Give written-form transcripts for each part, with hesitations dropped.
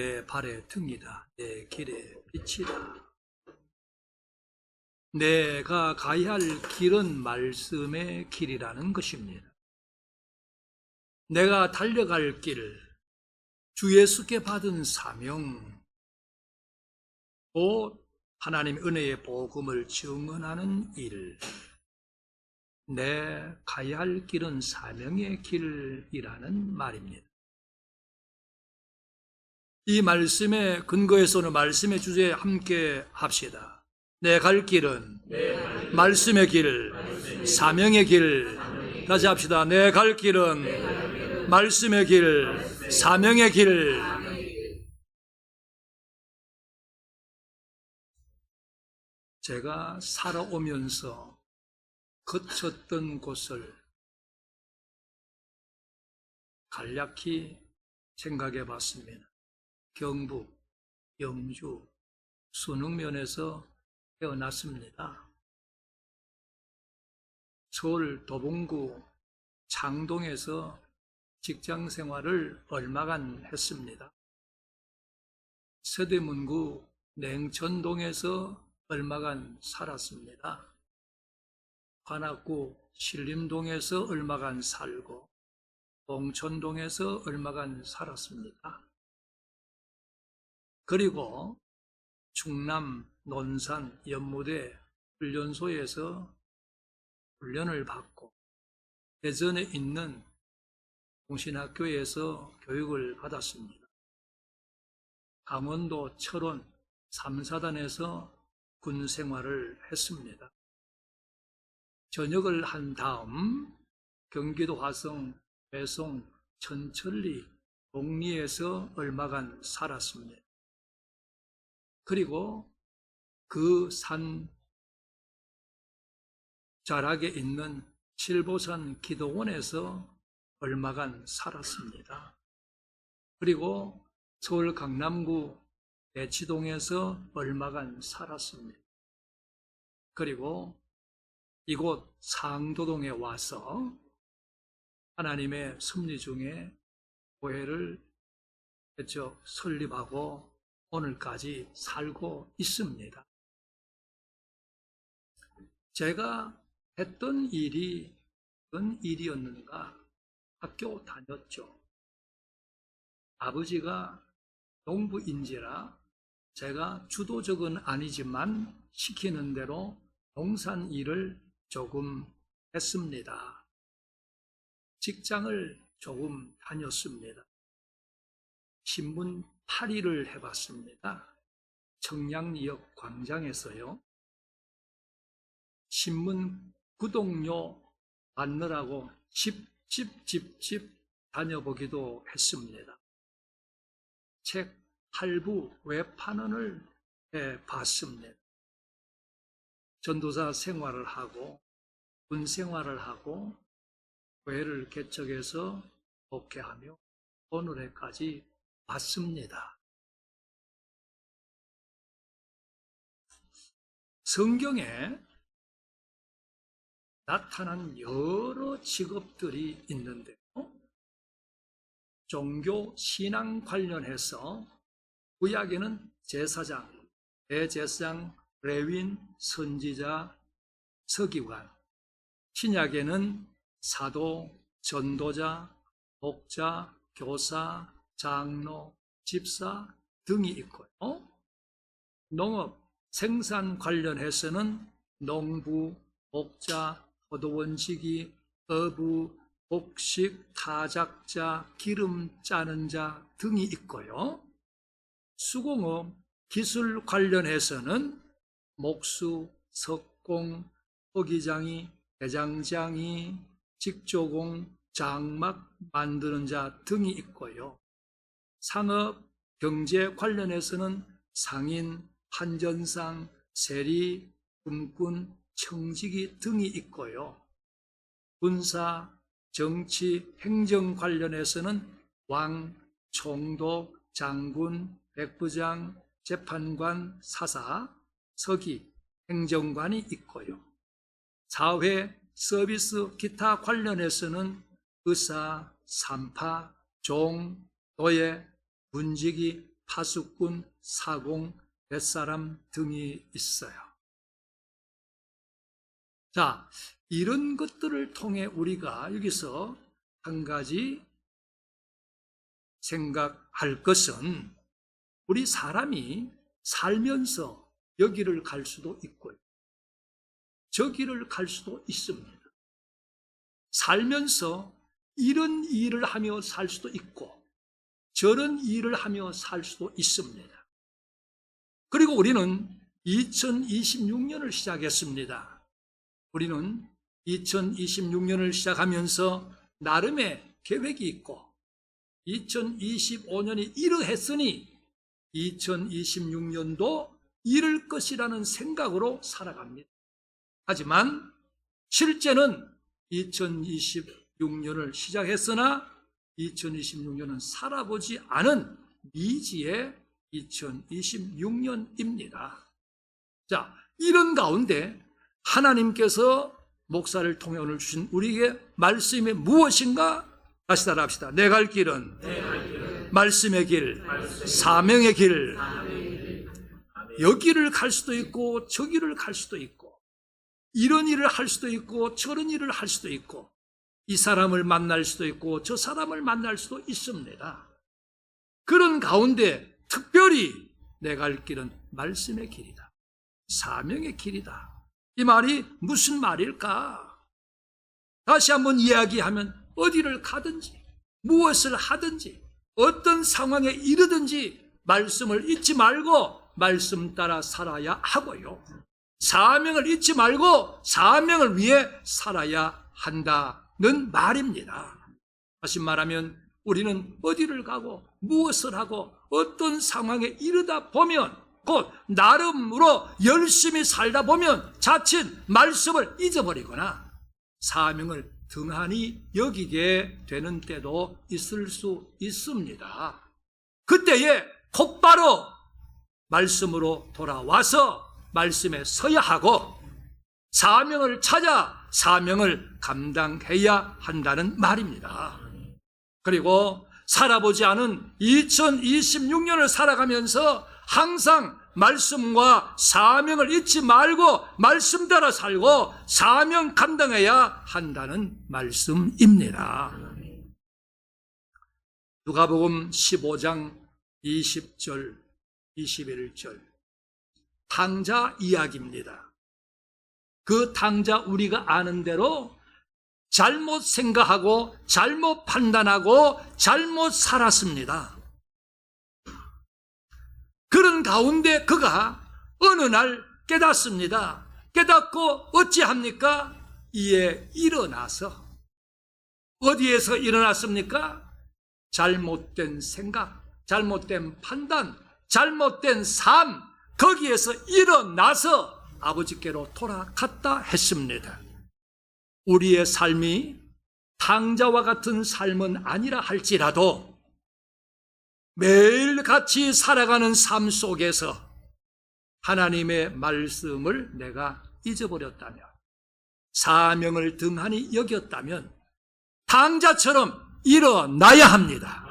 내 발의 등이다. 내 길의 빛이다. 내가 가야 할 길은 말씀의 길이라는 것입니다. 내가 달려갈 길, 주 예수께 받은 사명, 또 하나님 은혜의 복음을 증언하는 일, 내 가야 할 길은 사명의 길이라는 말입니다. 이 말씀의 근거에서는 말씀의 주제에 함께 합시다. 내 갈 길은 말씀의 길, 사명의 길. 다시 합시다. 내 갈 길은 말씀의 길, 사명의 길. 제가 살아오면서 거쳤던 곳을 간략히 생각해 봤습니다. 경북, 영주, 순흥면에서 태어났습니다. 서울 도봉구 창동에서 직장 생활을 얼마간 했습니다. 서대문구 냉천동에서 얼마간 살았습니다. 관악구 신림동에서 얼마간 살고 봉천동에서 얼마간 살았습니다. 그리고 충남 논산 연무대 훈련소에서 훈련을 받고 대전에 있는 공신학교에서 교육을 받았습니다. 강원도 철원 3사단에서 군 생활을 했습니다. 전역을 한 다음 경기도 화성, 배송, 천천리, 동리에서 얼마간 살았습니다. 그리고 그 산 자락에 있는 칠보산 기도원에서 얼마간 살았습니다. 그리고 서울 강남구 대치동에서 얼마간 살았습니다. 그리고 이곳 상도동에 와서 하나님의 섭리 중에 교회를 설립하고 오늘까지 살고 있습니다. 제가 했던 일이 어떤 일이었는가? 학교 다녔죠. 아버지가 농부인지라 제가 주도적은 아니지만 시키는 대로 농산 일을 조금 했습니다. 직장을 조금 다녔습니다. 신문 파리를 해봤습니다. 청량리역 광장에서요. 신문 구독료 받느라고 집 다녀보기도 했습니다. 책 할부 외판원을 해봤습니다. 전도사 생활을 하고 군 생활을 하고 교회를 개척해서 목회하며 오늘에까지 왔습니다. 성경에 나타난 여러 직업들이 있는데요. 종교 신앙 관련해서 구약에는 제사장, 대제사장, 레위인, 선지자, 서기관, 신약에는 사도, 전도자, 목자, 교사, 장로, 집사 등이 있고요. 농업, 생산 관련해서는 농부, 목자, 포도원지기, 어부, 곡식, 타작자, 기름 짜는 자 등이 있고요. 수공업, 기술 관련해서는 목수, 석공, 토기장이, 대장장이, 직조공, 장막 만드는 자 등이 있고요. 상업, 경제 관련해서는 상인, 판전상, 세리, 금꾼, 청지기 등이 있고요. 군사, 정치, 행정 관련해서는 왕, 총독, 장군, 백부장, 재판관, 사사, 서기, 행정관이 있고요. 사회, 서비스, 기타 관련해서는 의사, 산파, 종, 도예, 문지기, 파수꾼, 사공, 뱃사람 등이 있어요. 자, 이런 것들을 통해 우리가 여기서 한 가지 생각할 것은 우리 사람이 살면서 여기를 갈 수도 있고요. 저기를 갈 수도 있습니다. 살면서 이런 일을 하며 살 수도 있고 저런 일을 하며 살 수도 있습니다. 그리고 우리는 2026년을 시작했습니다. 우리는 2026년을 시작하면서 나름의 계획이 있고 2025년이 이러했으니 2026년도 이럴 것이라는 생각으로 살아갑니다. 하지만 실제는 2026년을 시작했으나 2026년은 살아보지 않은 미지의 2026년입니다. 자, 이런 가운데 하나님께서 목사를 통해 오늘 주신 우리에게 말씀이 무엇인가? 다시 따라합시다. 내 갈 길은 말씀의 길, 사명의 길. 여기를 갈 수도 있고 저기를 갈 수도 있고 이런 일을 할 수도 있고 저런 일을 할 수도 있고 이 사람을 만날 수도 있고 저 사람을 만날 수도 있습니다. 그런 가운데 특별히 내 갈 길은 말씀의 길이다. 사명의 길이다. 이 말이 무슨 말일까? 다시 한번 이야기하면 어디를 가든지 무엇을 하든지 어떤 상황에 이르든지 말씀을 잊지 말고 말씀 따라 살아야 하고요. 사명을 잊지 말고 사명을 위해 살아야 한다는 말입니다. 다시 말하면 우리는 어디를 가고 무엇을 하고 어떤 상황에 이르다 보면 곧 나름으로 열심히 살다 보면 자칫 말씀을 잊어버리거나 사명을 등한히 여기게 되는 때도 있을 수 있습니다. 그때에 곧바로 말씀으로 돌아와서 말씀에 서야 하고 사명을 찾아 사명을 감당해야 한다는 말입니다. 그리고 살아보지 않은 2026년을 살아가면서 항상 말씀과 사명을 잊지 말고 말씀 따라 살고 사명 감당해야 한다는 말씀입니다. 누가복음 15장 20절 21절 탕자 이야기입니다. 그 탕자 우리가 아는 대로 잘못 생각하고 잘못 판단하고 잘못 살았습니다. 그런 가운데 그가 어느 날 깨닫습니다. 깨닫고 어찌합니까? 이에 일어나서 어디에서 일어났습니까? 잘못된 생각, 잘못된 판단, 잘못된 삶 거기에서 일어나서 아버지께로 돌아갔다 했습니다. 우리의 삶이 탕자와 같은 삶은 아니라 할지라도 매일같이 살아가는 삶 속에서 하나님의 말씀을 내가 잊어버렸다면 사명을 등한히 여겼다면 탕자처럼 일어나야 합니다.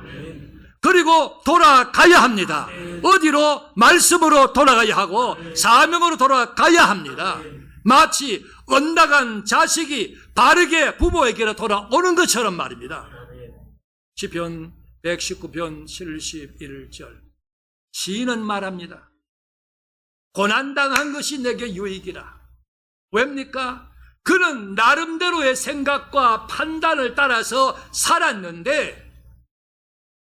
그리고 돌아가야 합니다. 어디로? 말씀으로 돌아가야 하고 사명으로 돌아가야 합니다. 마치 언나간 자식이 바르게 부모에게로 돌아오는 것처럼 말입니다. 시편 119편 71절 시인은 말합니다. 고난당한 것이 내게 유익이라. 왜입니까? 그는 나름대로의 생각과 판단을 따라서 살았는데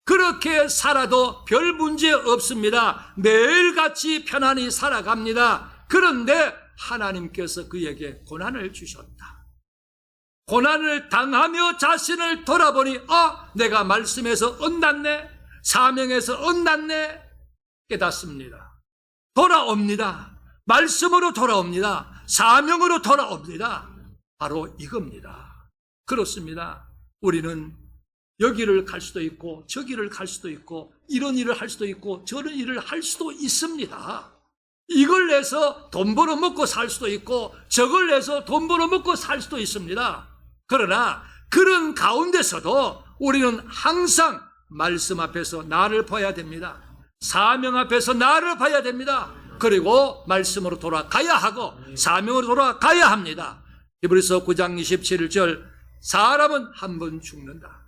그렇게 살아도 별 문제 없습니다. 매일같이 편안히 살아갑니다. 그런데 하나님께서 그에게 고난을 주셨다. 고난을 당하며 자신을 돌아보니 내가 말씀에서 엇났네, 사명에서 엇났네 깨닫습니다. 돌아옵니다. 말씀으로 돌아옵니다. 사명으로 돌아옵니다. 바로 이겁니다. 그렇습니다. 우리는 여기를 갈 수도 있고 저기를 갈 수도 있고 이런 일을 할 수도 있고 저런 일을 할 수도 있습니다. 이걸 내서 돈 벌어 먹고 살 수도 있고 저걸 내서 돈 벌어 먹고 살 수도 있습니다. 그러나 그런 가운데서도 우리는 항상 말씀 앞에서 나를 봐야 됩니다. 사명 앞에서 나를 봐야 됩니다. 그리고 말씀으로 돌아가야 하고 사명으로 돌아가야 합니다. 히브리서 9장 27절 사람은 한 번 죽는다.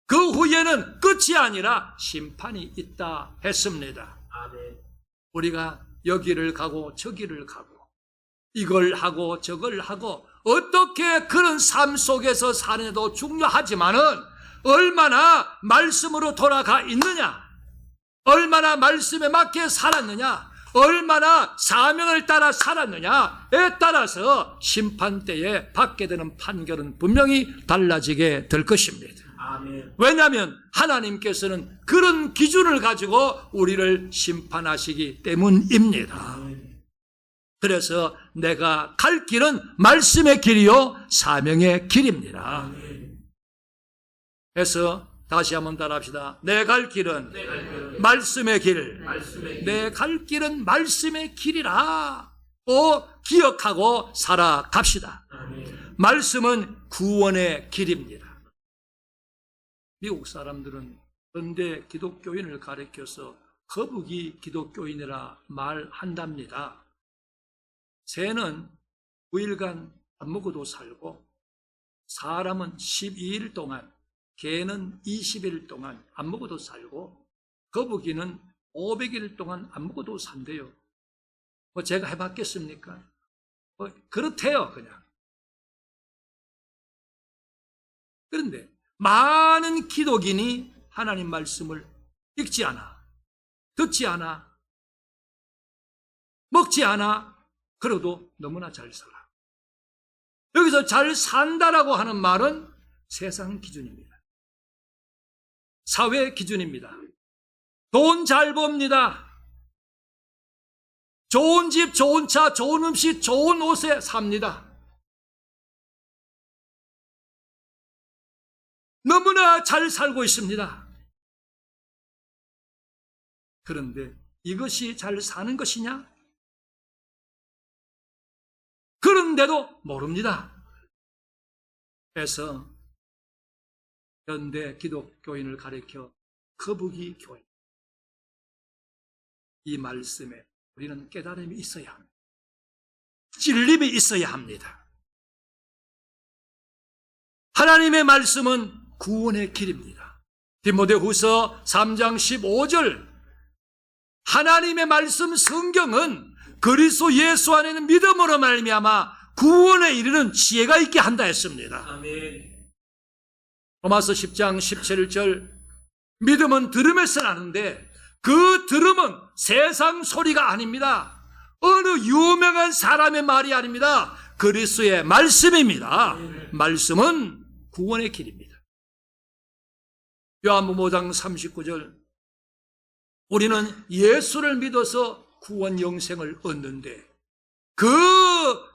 그 후에는 끝이 아니라 심판이 있다 했습니다. 우리가 여기를 가고 저기를 가고 이걸 하고 저걸 하고 어떻게 그런 삶 속에서 사는도 중요하지만은 얼마나 말씀으로 돌아가 있느냐, 얼마나 말씀에 맞게 살았느냐, 얼마나 사명을 따라 살았느냐에 따라서 심판 때에 받게 되는 판결은 분명히 달라지게 될 것입니다. 왜냐하면 하나님께서는 그런 기준을 가지고 우리를 심판하시기 때문입니다. 그래서 내가 갈 길은 말씀의 길이요 사명의 길입니다. 그래서 다시 한번 따라합시다. 내 갈 길은 말씀의 길, 내 갈 길은 말씀의 길이라 기억하고 살아갑시다. 말씀은 구원의 길입니다. 미국 사람들은 현대 기독교인을 가리켜서 거북이 기독교인이라 말한답니다. 새는 9일간 안 먹어도 살고 사람은 12일 동안, 개는 20일 동안 안 먹어도 살고 거북이는 500일 동안 안 먹어도 산대요. 뭐 제가 해봤겠습니까? 그렇대요 그냥. 그런데 많은 기독인이 하나님 말씀을 읽지 않아, 듣지 않아, 먹지 않아. 그래도 너무나 잘 살아. 여기서 잘 산다라고 하는 말은 세상 기준입니다. 사회 기준입니다. 돈 잘 법니다. 좋은 집, 좋은 차, 좋은 음식, 좋은 옷에 삽니다. 너무나 잘 살고 있습니다. 그런데 이것이 잘 사는 것이냐? 그런데도 모릅니다. 그래서 현대 기독교인을 가리켜 거북이 교인. 이 말씀에 우리는 깨달음이 있어야 합니다. 찔림이 있어야 합니다. 하나님의 말씀은 구원의 길입니다. 디모데후서 3장 15절 하나님의 말씀 성경은 그리스도 예수 안에는 믿음으로 말미암아 구원에 이르는 지혜가 있게 한다 했습니다. 아멘. 로마서 10장 17절 믿음은 들음에서 나는데 그 들음은 세상 소리가 아닙니다. 어느 유명한 사람의 말이 아닙니다. 그리스도의 말씀입니다. 아멘. 말씀은 구원의 길입니다. 요한복음 5장 39절 우리는 예수를 믿어서 구원 영생을 얻는데 그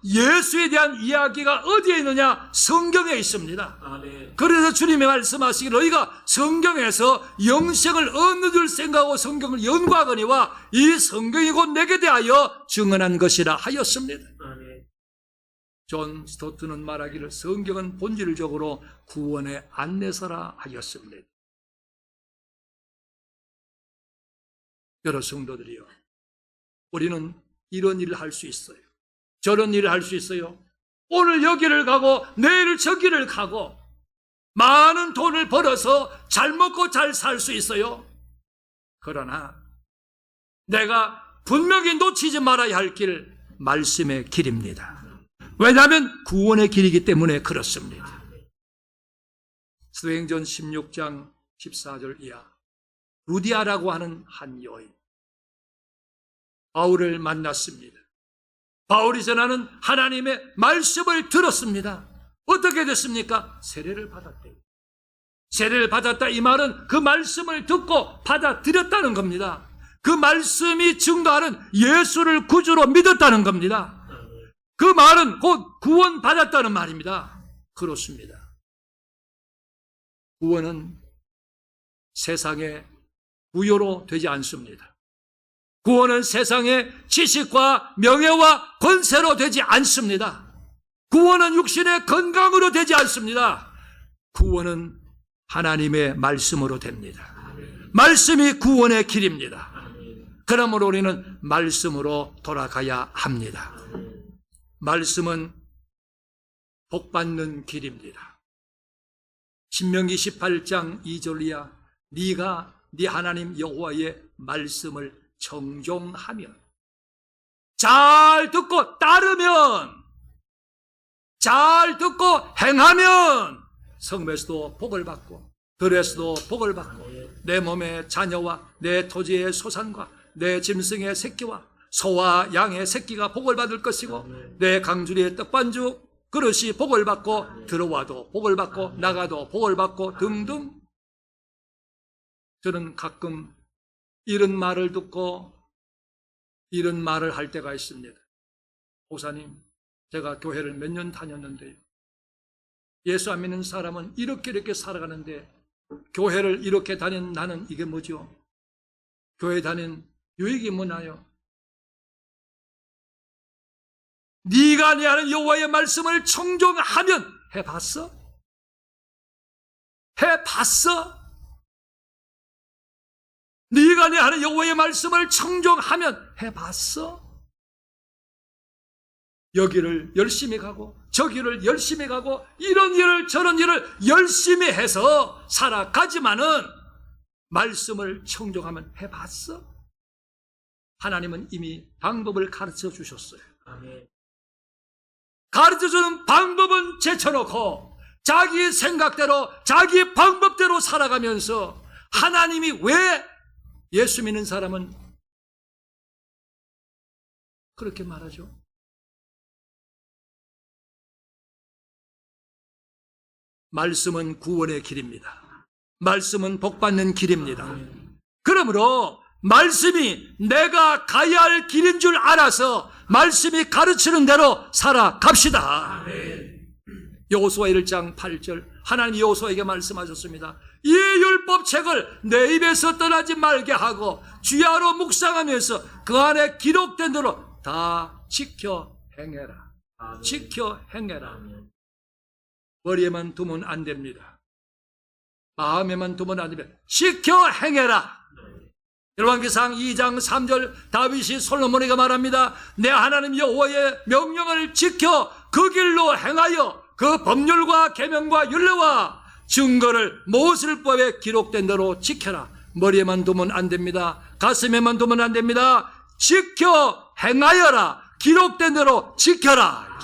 예수에 대한 이야기가 어디에 있느냐? 성경에 있습니다. 아멘. 그래서 주님이 말씀하시기를 너희가 성경에서 영생을 얻는 줄 생각하고 성경을 연구하거니와 이 성경이 곧 내게 대하여 증언한 것이라 하였습니다. 아멘. 존 스토트는 말하기를 성경은 본질적으로 구원의 안내서라 하였습니다. 여러 성도들이요, 우리는 이런 일을 할 수 있어요. 저런 일을 할 수 있어요. 오늘 여기를 가고 내일 저기를 가고 많은 돈을 벌어서 잘 먹고 잘 살 수 있어요. 그러나 내가 분명히 놓치지 말아야 할 길, 말씀의 길입니다. 왜냐하면 구원의 길이기 때문에 그렇습니다. 사도행전 16장 14절 이하 루디아라고 하는 한 여인 바울을 만났습니다. 바울이 전하는 하나님의 말씀을 들었습니다. 어떻게 됐습니까? 세례를 받았대요. 세례를 받았다 이 말은 그 말씀을 듣고 받아들였다는 겁니다. 그 말씀이 증거하는 예수를 구주로 믿었다는 겁니다. 그 말은 곧 구원받았다는 말입니다. 그렇습니다. 구원은 세상의 부여로 되지 않습니다. 구원은 세상의 지식과 명예와 권세로 되지 않습니다. 구원은 육신의 건강으로 되지 않습니다. 구원은 하나님의 말씀으로 됩니다. 말씀이 구원의 길입니다. 그러므로 우리는 말씀으로 돌아가야 합니다. 말씀은 복받는 길입니다. 신명기 18장 2절이야 네가 네 하나님 여호와의 말씀을 청종하면, 잘 듣고 따르면, 잘 듣고 행하면 성에서도 복을 받고 들에서도 복을 받고 내 몸의 자녀와 내 토지의 소산과 내 짐승의 새끼와 소와 양의 새끼가 복을 받을 것이고 내 강주리의 떡반죽 그릇이 복을 받고 들어와도 복을 받고 나가도 복을 받고 등등. 저는 가끔 이런 말을 듣고 이런 말을 할 때가 있습니다. 목사님, 제가 교회를 몇 년 다녔는데요, 예수 안 믿는 사람은 이렇게 살아가는데 교회를 이렇게 다닌 나는 이게 뭐죠? 교회 다닌 유익이 뭐나요? 네가 내 하나님 여호와의 말씀을 청종하면, 해봤어? 해봤어? 네가 내 하나님 여호와의 말씀을 청종하면 해봤어? 여기를 열심히 가고 저기를 열심히 가고 이런 일을 저런 일을 열심히 해서 살아가지만은 말씀을 청종하면 해봤어? 하나님은 이미 방법을 가르쳐 주셨어요. 가르쳐주는 방법은 제쳐놓고 자기 생각대로 자기 방법대로 살아가면서, 하나님이 왜 예수 믿는 사람은 그렇게 말하죠? 말씀은 구원의 길입니다. 말씀은 복받는 길입니다. 그러므로 말씀이 내가 가야 할 길인 줄 알아서 말씀이 가르치는 대로 살아갑시다. 여호수아 1장 8절 하나님 여호수아에게 말씀하셨습니다. 이 율법책을 내 입에서 떠나지 말게 하고 주야로 묵상하면서 그 안에 기록된 대로 다 지켜 행해라. 지켜 행해라. 머리에만 두면 안 됩니다. 마음에만 두면 안 됩니다. 지켜 행해라. 열왕기상 2장 3절 다윗이 솔로몬에게 말합니다. 내 하나님 여호와의 명령을 지켜 그 길로 행하여 그 법률과 계명과 율례와 증거를 모슬법에 기록된 대로 지켜라. 머리에만 두면 안 됩니다. 가슴에만 두면 안 됩니다. 지켜 행하여라. 기록된 대로 지켜라.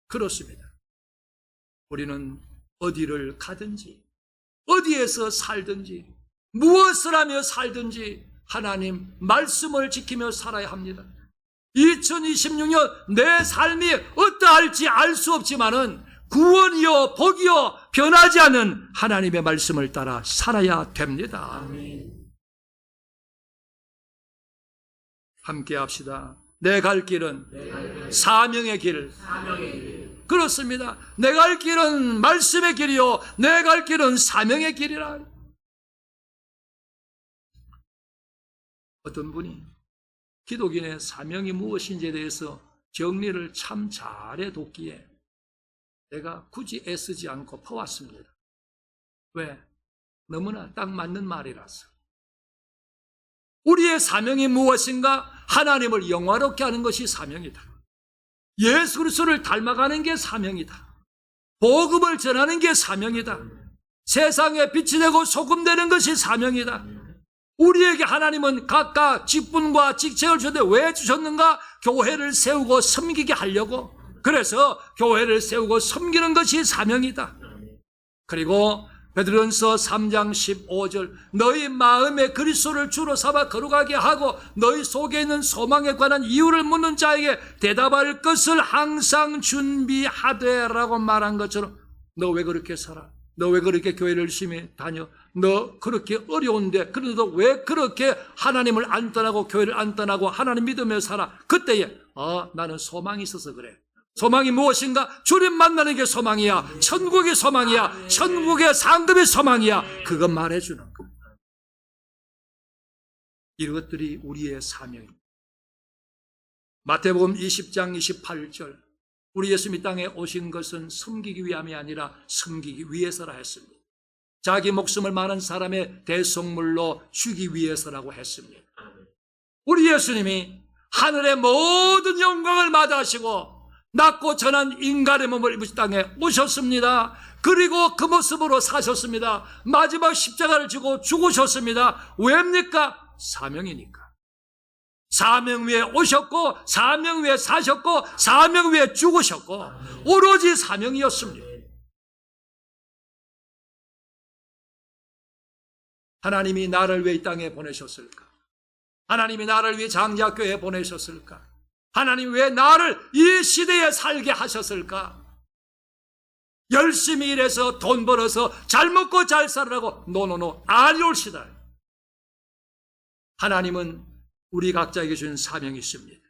그렇습니다. 우리는 어디를 가든지 어디에서 살든지 무엇을 하며 살든지 하나님 말씀을 지키며 살아야 합니다. 2026년 내 삶이 어떠할지 알 수 없지만은 구원이요 복이요 변하지 않는 하나님의 말씀을 따라 살아야 됩니다. 함께 합시다. 내 갈 길은 사명의 길. 그렇습니다. 내 갈 길은 말씀의 길이요 내 갈 길은 사명의 길이라. 어떤 분이 기독인의 사명이 무엇인지에 대해서 정리를 참 잘해 뒀기에 내가 굳이 애쓰지 않고 퍼왔습니다. 왜? 너무나 딱 맞는 말이라서. 우리의 사명이 무엇인가? 하나님을 영화롭게 하는 것이 사명이다. 예수 그리스도를 닮아가는 게 사명이다. 복음을 전하는 게 사명이다. 세상에 빛이 되고 소금 되는 것이 사명이다. 우리에게 하나님은 각각 직분과 직책을 주셨는데 왜 주셨는가? 교회를 세우고 섬기게 하려고. 그래서 교회를 세우고 섬기는 것이 사명이다. 그리고 베드로전서 3장 15절 너희 마음에 그리스도를 주로 삼아 거룩하게 하고 너희 속에 있는 소망에 관한 이유를 묻는 자에게 대답할 것을 항상 준비하되라고 말한 것처럼, 너 왜 그렇게 살아? 너 왜 그렇게 교회를 열심히 다녀? 너 그렇게 어려운데 그래도 왜 그렇게 하나님을 안 떠나고 교회를 안 떠나고 하나님 믿으며 살아? 그때에 나는 소망이 있어서 그래. 소망이 무엇인가? 주님 만나는 게 소망이야. 천국이 소망이야. 천국의 상급이 소망이야. 그것 말해주는 거. 이것들이 우리의 사명입니다. 마태복음 20장 28절 우리 예수님이 땅에 오신 것은 섬기기 위함이 아니라 섬기기 위해서라 했습니다. 자기 목숨을 많은 사람의 대속물로 주기 위해서라고 했습니다. 우리 예수님이 하늘의 모든 영광을 마다하시고 낮고 전한 인간의 몸을 입으신 땅에 오셨습니다. 그리고 그 모습으로 사셨습니다. 마지막 십자가를 지고 죽으셨습니다. 왜입니까? 사명이니까. 사명 위에 오셨고, 사명 위에 사셨고, 사명 위에 죽으셨고, 오로지 사명이었습니다. 하나님이 나를 왜 이 땅에 보내셨을까? 하나님이 나를 왜 장자교회에 보내셨을까? 하나님 왜 나를 이 시대에 살게 하셨을까? 열심히 일해서 돈 벌어서 잘 먹고 잘 살으라고 노노노 아니올시다. 하나님은 우리 각자에게 준 사명이 있습니다.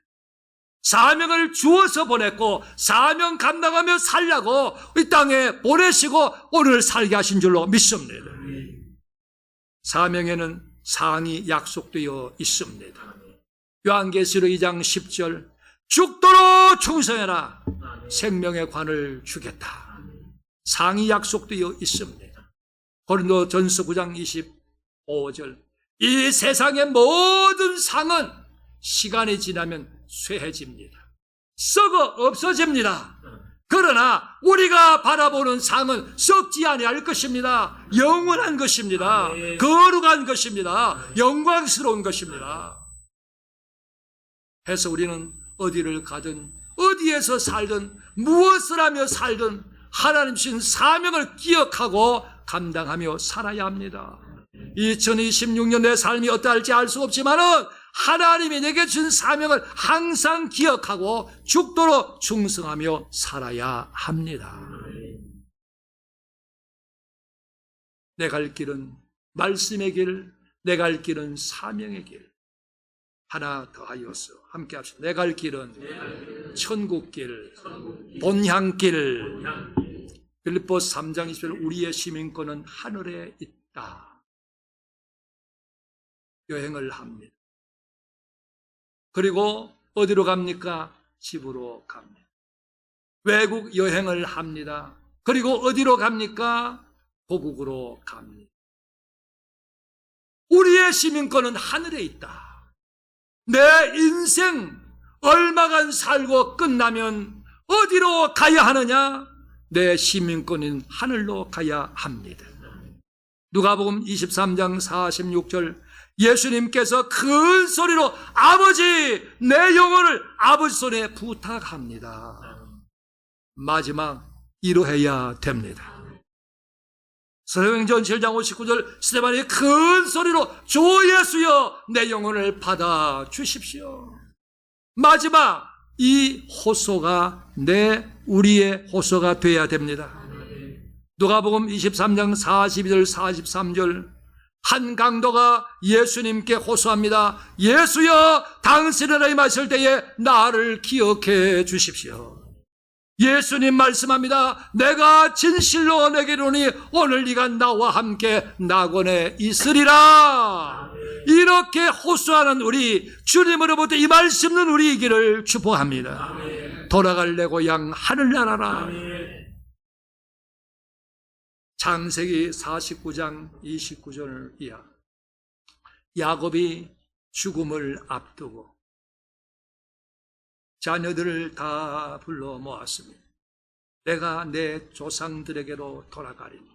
사명을 주어서 보냈고 사명 감당하며 살려고 이 땅에 보내시고 오늘 살게 하신 줄로 믿습니다. 사명에는 상이 약속되어 있습니다. 요한계시록 2장 10절 죽도록 충성해라. 생명의 관을 주겠다. 상이 약속되어 있습니다. 고린도전서 9장 25절 이 세상의 모든 상은 시간이 지나면 쇠해집니다. 썩어 없어집니다. 그러나 우리가 바라보는 상은 썩지 아니할 것입니다. 영원한 것입니다. 거룩한 것입니다. 영광스러운 것입니다. 해서 우리는 어디를 가든 어디에서 살든 무엇을 하며 살든 하나님 주신 사명을 기억하고 감당하며 살아야 합니다. 2026년 내 삶이 어떠할지 알 수 없지만은 하나님이 내게 준 사명을 항상 기억하고 죽도록 충성하며 살아야 합니다. 내 갈 길은 말씀의 길, 내 갈 길은 사명의 길. 하나 더하여서 함께 합시다. 내 갈 길은 천국길, 본향길. 빌립보서 3장 20절 우리의 시민권은 하늘에 있다. 여행을 합니다. 그리고 어디로 갑니까? 집으로 갑니다. 외국 여행을 합니다. 그리고 어디로 갑니까? 고국으로 갑니다. 우리의 시민권은 하늘에 있다. 내 인생 얼마간 살고 끝나면 어디로 가야 하느냐? 내 시민권인 하늘로 가야 합니다. 누가복음 23장 46절 예수님께서 큰 소리로 아버지 내 영혼을 아버지 손에 부탁합니다. 마지막 이루어야 됩니다. 사도행전 7장 59절 스데반이 큰 소리로 주 예수여 내 영혼을 받아 주십시오. 마지막 이 호소가 우리의 호소가 되어야 됩니다. 누가복음 23장 42절 43절 한 강도가 예수님께 호소합니다. 예수여 당신을 임하실 때에 나를 기억해 주십시오. 예수님 말씀합니다. 내가 진실로 내게 이르노니 오늘 네가 나와 함께 낙원에 있으리라. 이렇게 호소하는 우리 주님으로부터 이 말씀 있는 우리이기를 축복합니다. 돌아갈 내 고향 하늘나라라. 창세기 49장 29절 이하 야곱이 죽음을 앞두고 자녀들을 다 불러 모았습니다. 내가 내 조상들에게로 돌아가리니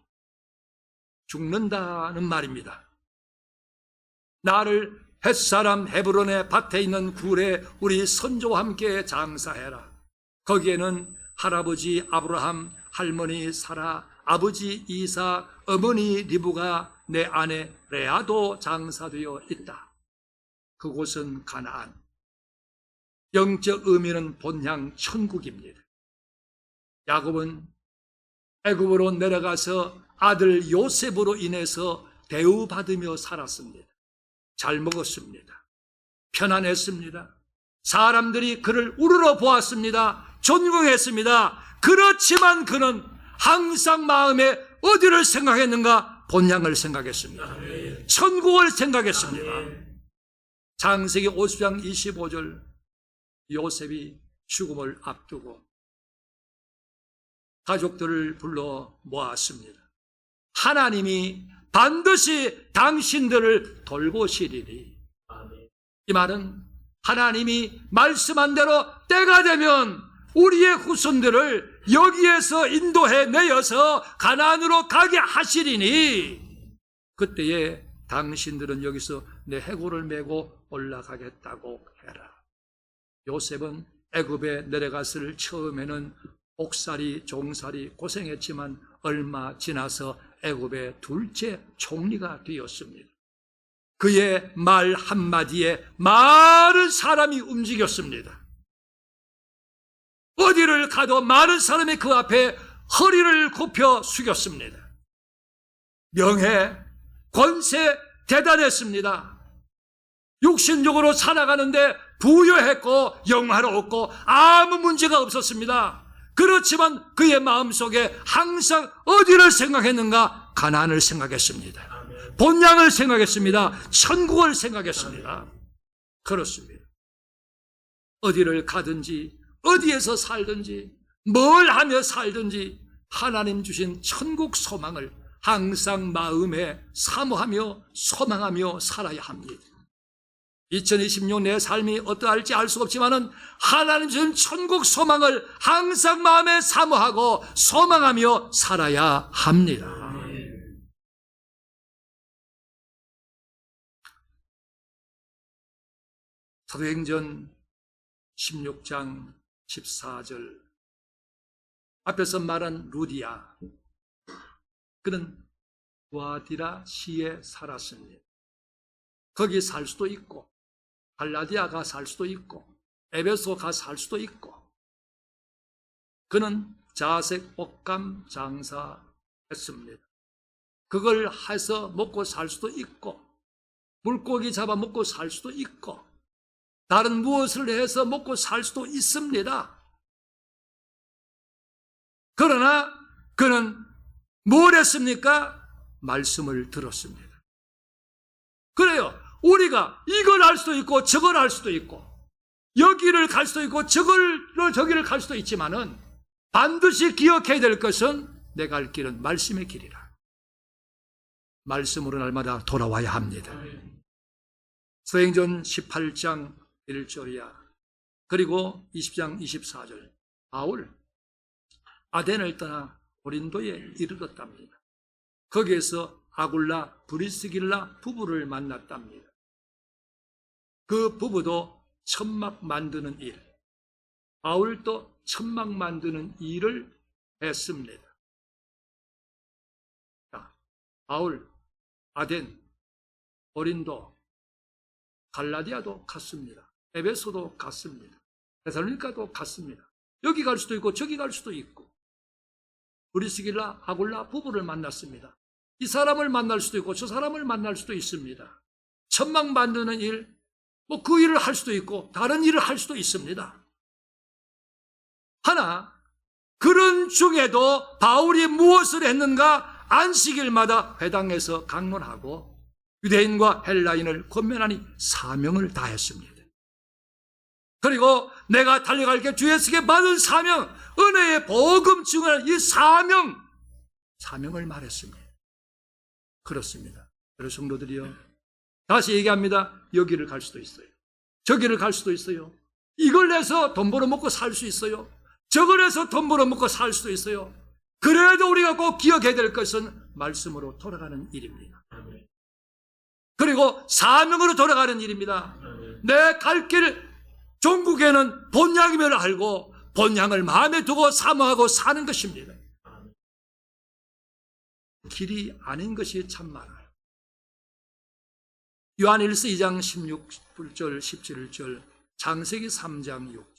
죽는다는 말입니다. 나를 햇사람 헤브론의 밭에 있는 굴에 우리 선조와 함께 장사해라. 거기에는 할아버지 아브라함, 할머니 사라, 아버지 이사, 어머니 리브가 내 아내 레아도 장사되어 있다. 그곳은 가나안. 영적 의미는 본향 천국입니다. 야곱은 애굽으로 내려가서 아들 요셉으로 인해서 대우받으며 살았습니다. 잘 먹었습니다. 편안했습니다. 사람들이 그를 우러러 보았습니다. 존경했습니다. 그렇지만 그는 항상 마음에 어디를 생각했는가? 본향을 생각했습니다. 천국을 생각했습니다. 창세기 50장 25절 요셉이 죽음을 앞두고 가족들을 불러 모았습니다. 하나님이 반드시 당신들을 돌보시리니. 이 말은 하나님이 말씀한 대로 때가 되면 우리의 후손들을 여기에서 인도해 내어서 가나안으로 가게 하시리니 그때에 당신들은 여기서 내 해골을 메고 올라가겠다고 해라. 요셉은 애굽에 내려갔을 처음에는 옥살이 종살이 고생했지만 얼마 지나서 애굽의 둘째 총리가 되었습니다. 그의 말 한마디에 많은 사람이 움직였습니다. 어디를 가도 많은 사람이 그 앞에 허리를 굽혀 숙였습니다. 명예, 권세 대단했습니다. 육신적으로 살아가는데 부유했고 영화로웠고 아무 문제가 없었습니다. 그렇지만 그의 마음속에 항상 어디를 생각했는가? 가나안을 생각했습니다. 본향을 생각했습니다. 천국을 생각했습니다. 그렇습니다. 어디를 가든지 어디에서 살든지 뭘 하며 살든지 하나님 주신 천국 소망을 항상 마음에 사모하며 소망하며 살아야 합니다. 2020년 내 삶이 어떠할지 알 수 없지만은 하나님 주신 천국 소망을 항상 마음에 사모하고 소망하며 살아야 합니다. 사도행전 16장 14절 앞에서 말한 루디아, 그는 두아디라 시에 살았습니다. 거기 살 수도 있고 갈라디아가 살 수도 있고 에베소가 살 수도 있고, 그는 자색 옷감 장사했습니다. 그걸 해서 먹고 살 수도 있고 물고기 잡아 먹고 살 수도 있고 다른 무엇을 해서 먹고 살 수도 있습니다. 그러나 그는 뭘 했습니까? 말씀을 들었습니다. 그래요. 우리가 이걸 할 수도 있고 저걸 할 수도 있고 여기를 갈 수도 있고 저기를 갈 수도 있지만은 반드시 기억해야 될 것은 내가 갈 길은 말씀의 길이라. 말씀으로 날마다 돌아와야 합니다. 사도행전 18장 1절이야. 그리고 20장 24절. 바울 아덴을 떠나 고린도에 이르렀답니다. 거기에서 아굴라 브리스길라 부부를 만났답니다. 그 부부도 천막 만드는 일, 바울도 천막 만드는 일을 했습니다. 자, 바울, 아덴, 고린도, 갈라디아도 갔습니다. 에베소도 갔습니다. 데살로니가도 갔습니다. 여기 갈 수도 있고 저기 갈 수도 있고 브리스길라, 아굴라 부부를 만났습니다. 이 사람을 만날 수도 있고 저 사람을 만날 수도 있습니다. 천막 만드는 일, 그 일을 할 수도 있고 다른 일을 할 수도 있습니다. 하나, 그런 중에도 바울이 무엇을 했는가? 안식일마다 회당에서 강론하고 유대인과 헬라인을 권면하니 사명을 다했습니다. 그리고 내가 달려갈 게 주 예수께 받은 사명, 은혜의 복음 증언을 이 사명을 말했습니다. 그렇습니다. 여러분 성도들이요, 다시 얘기합니다. 여기를 갈 수도 있어요. 저기를 갈 수도 있어요. 이걸 해서 돈 벌어먹고 살 수 있어요. 저걸 해서 돈 벌어먹고 살 수도 있어요. 그래도 우리가 꼭 기억해야 될 것은 말씀으로 돌아가는 일입니다. 그리고 사명으로 돌아가는 일입니다. 내 갈 길, 종국에는 본향임을 알고 본향을 마음에 두고 사모하고 사는 것입니다. 길이 아닌 것이 참 많아요. 요한일서 2장 16절 17절, 창세기 3장 6절.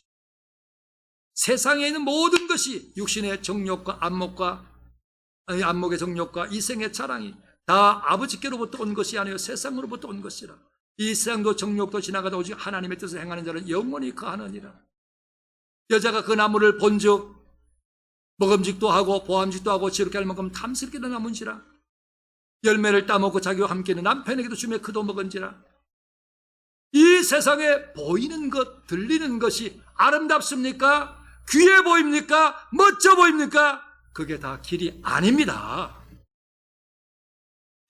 세상에 있는 모든 것이 육신의 정욕과 안목의 정욕과 이생의 자랑이 다 아버지께로부터 온 것이 아니요 세상으로부터 온 것이라. 이 세상도 정욕도 지나가다 오직 하나님의 뜻을 행하는 자는 영원히 거하느니라. 여자가 그 나무를 본즉 먹음직도 하고 보암직도 하고 지롭게 할 만큼 탐스럽게도 나문지라. 열매를 따먹고 자기와 함께는 남편에게도 주며 그도 먹은지라. 이 세상에 보이는 것, 들리는 것이 아름답습니까? 귀해 보입니까? 멋져 보입니까? 그게 다 길이 아닙니다.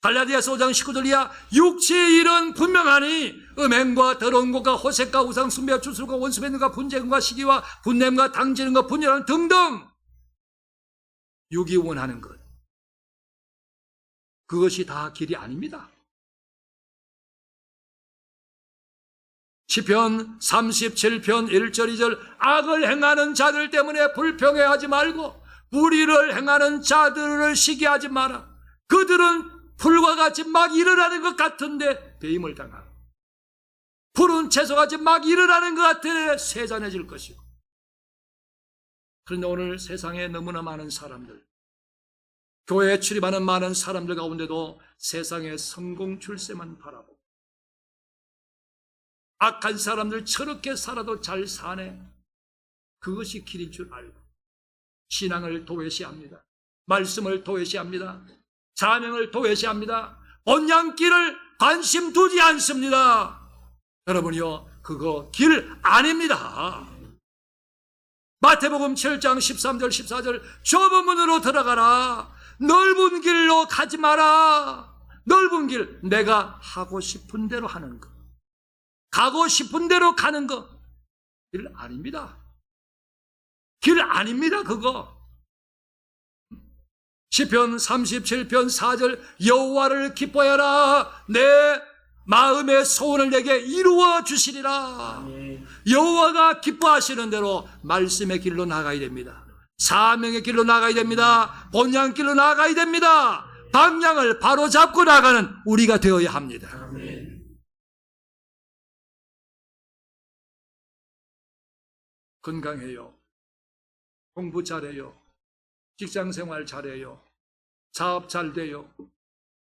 갈라디아서 5장 19절 이하 육체의 일은 분명하니 음행과 더러운 것과 호색과 우상 숭배와 주술과 원수 맺는과 분쟁과 시기와 분냄과 당지는과 분열하는 등등 육이 원하는 것, 그것이 다 길이 아닙니다. 시편 37편 1절 2절 악을 행하는 자들 때문에 불평해하지 말고 불의를 행하는 자들을 시기하지 마라. 그들은 풀과 같이 막 일어나는 것 같은데 배임을 당하고 푸른 채소같이 막 일어나는 것 같은데 세잔해질 것이고. 그런데 오늘 세상에 너무나 많은 사람들, 교회에 출입하는 많은 사람들 가운데도 세상의 성공 출세만 바라보고 악한 사람들 저렇게 살아도 잘 사네, 그것이 길인 줄 알고 신앙을 도외시합니다. 말씀을 도외시합니다. 사명을 도외시합니다. 본향길을 관심 두지 않습니다. 여러분이요, 그거 길 아닙니다. 마태복음 7장 13절 14절 좁은 문으로 들어가라. 넓은 길로 가지 마라. 넓은 길, 내가 하고 싶은 대로 하는 거, 가고 싶은 대로 가는 거, 길 아닙니다. 길 아닙니다, 그거. 시편 37편 4절 여호와를 기뻐하라. 내 마음의 소원을 내게 이루어 주시리라. 여호와가 기뻐하시는 대로 말씀의 길로 나가야 됩니다. 사명의 길로 나가야 됩니다. 본향 길로 나가야 됩니다. 방향을 바로 잡고 나가는 우리가 되어야 합니다. 건강해요. 공부 잘해요. 직장생활 잘해요. 사업 잘 돼요.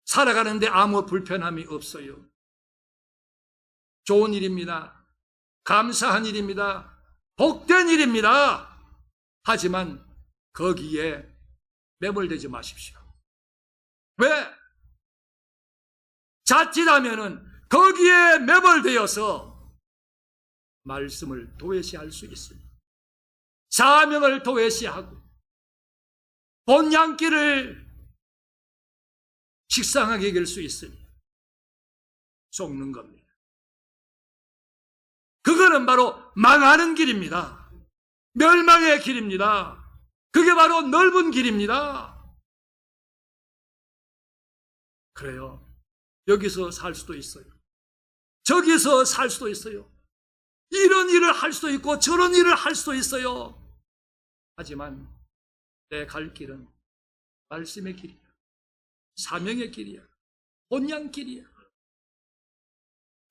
살아가는데 아무 불편함이 없어요. 좋은 일입니다. 감사한 일입니다. 복된 일입니다. 하지만 거기에 매몰되지 마십시오. 왜? 자칫하면은 거기에 매몰되어서 말씀을 도외시할 수 있습니다. 사명을 도외시하고 본향길을 식상하게 이길 수 있으니 속는 겁니다. 그거는 바로 망하는 길입니다. 멸망의 길입니다. 그게 바로 넓은 길입니다. 그래요. 여기서 살 수도 있어요. 저기서 살 수도 있어요. 이런 일을 할 수도 있고 저런 일을 할 수도 있어요. 하지만 내 갈 길은 말씀의 길이야. 사명의 길이야. 본향 길이야.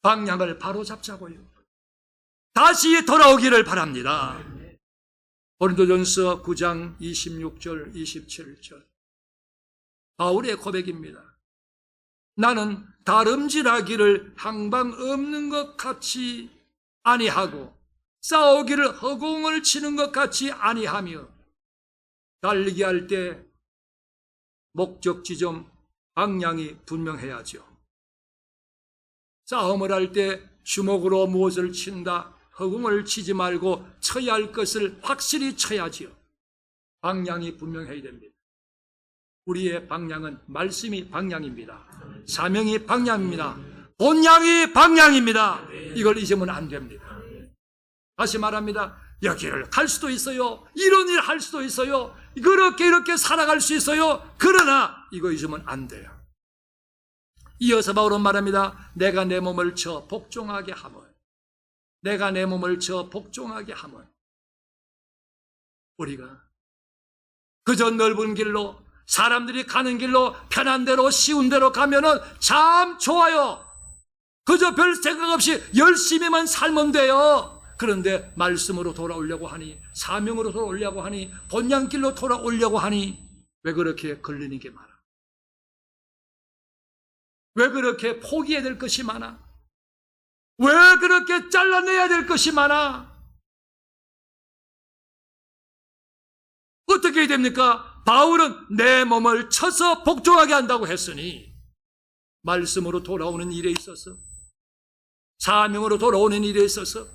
방향을 바로 잡자고요. 다시 돌아오기를 바랍니다. 고린도전서 9장 26절 27절 바울의 고백입니다. 나는 다름질하기를 항방 없는 것 같이 아니하고 싸우기를 허공을 치는 것 같이 아니하며 달리기 할 때 목적 지점 방향이 분명해야죠. 싸움을 할 때 주먹으로 무엇을 친다, 허공을 치지 말고 쳐야 할 것을 확실히 쳐야지요. 방향이 분명해야 됩니다. 우리의 방향은 말씀이 방향입니다. 사명이 방향입니다. 본향이 방향입니다. 이걸 잊으면 안 됩니다. 다시 말합니다. 여기를 갈 수도 있어요. 이런 일 할 수도 있어요. 그렇게 이렇게 살아갈 수 있어요. 그러나 이거 잊으면 안 돼요. 이어서 바울은 말합니다. 내가 내 몸을 쳐 복종하게 하면, 내가 내 몸을 쳐 복종하게 하면, 우리가 그저 넓은 길로, 사람들이 가는 길로 편한 대로 쉬운 대로 가면은 참 좋아요. 그저 별 생각 없이 열심히만 살면 돼요. 그런데 말씀으로 돌아오려고 하니, 사명으로 돌아오려고 하니, 본향길로 돌아오려고 하니 왜 그렇게 걸리는 게 많아? 왜 그렇게 포기해야 될 것이 많아? 왜 그렇게 잘라내야 될 것이 많아? 어떻게 해야 됩니까? 바울은 내 몸을 쳐서 복종하게 한다고 했으니 말씀으로 돌아오는 일에 있어서, 사명으로 돌아오는 일에 있어서,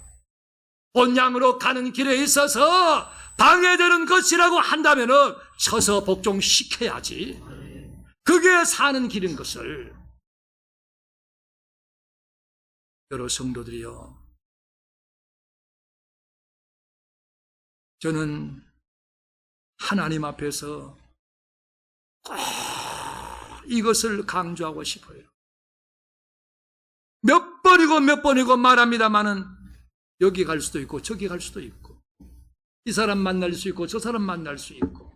본향으로 가는 길에 있어서 방해되는 것이라고 한다면은 쳐서 복종시켜야지. 그게 사는 길인 것을 여러 성도들이요, 저는 하나님 앞에서 꼭 이것을 강조하고 싶어요. 몇 번이고 말합니다마는 여기 갈 수도 있고 저기 갈 수도 있고, 이 사람 만날 수 있고 저 사람 만날 수 있고,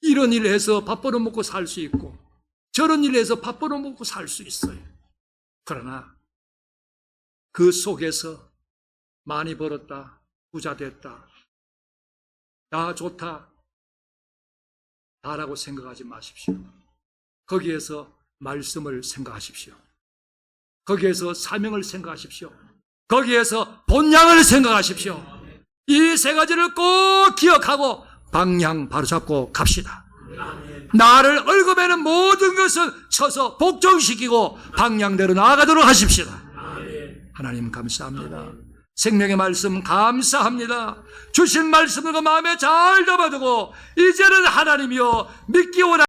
이런 일을 해서 밥 벌어먹고 살 수 있고 저런 일을 해서 밥 벌어먹고 살 수 있어요. 그러나 그 속에서 많이 벌었다, 부자 됐다, 다 좋다, 다라고 생각하지 마십시오. 거기에서 말씀을 생각하십시오. 거기에서 사명을 생각하십시오. 거기에서 본향을 생각하십시오. 이 세 가지를 꼭 기억하고 방향 바로잡고 갑시다. 나를 얽어매는 모든 것은 쳐서 복종시키고 방향대로 나아가도록 하십시다. 하나님 감사합니다. 생명의 말씀 감사합니다. 주신 말씀을 그 마음에 잘 담아두고 이제는 하나님이여 믿기 원합니다.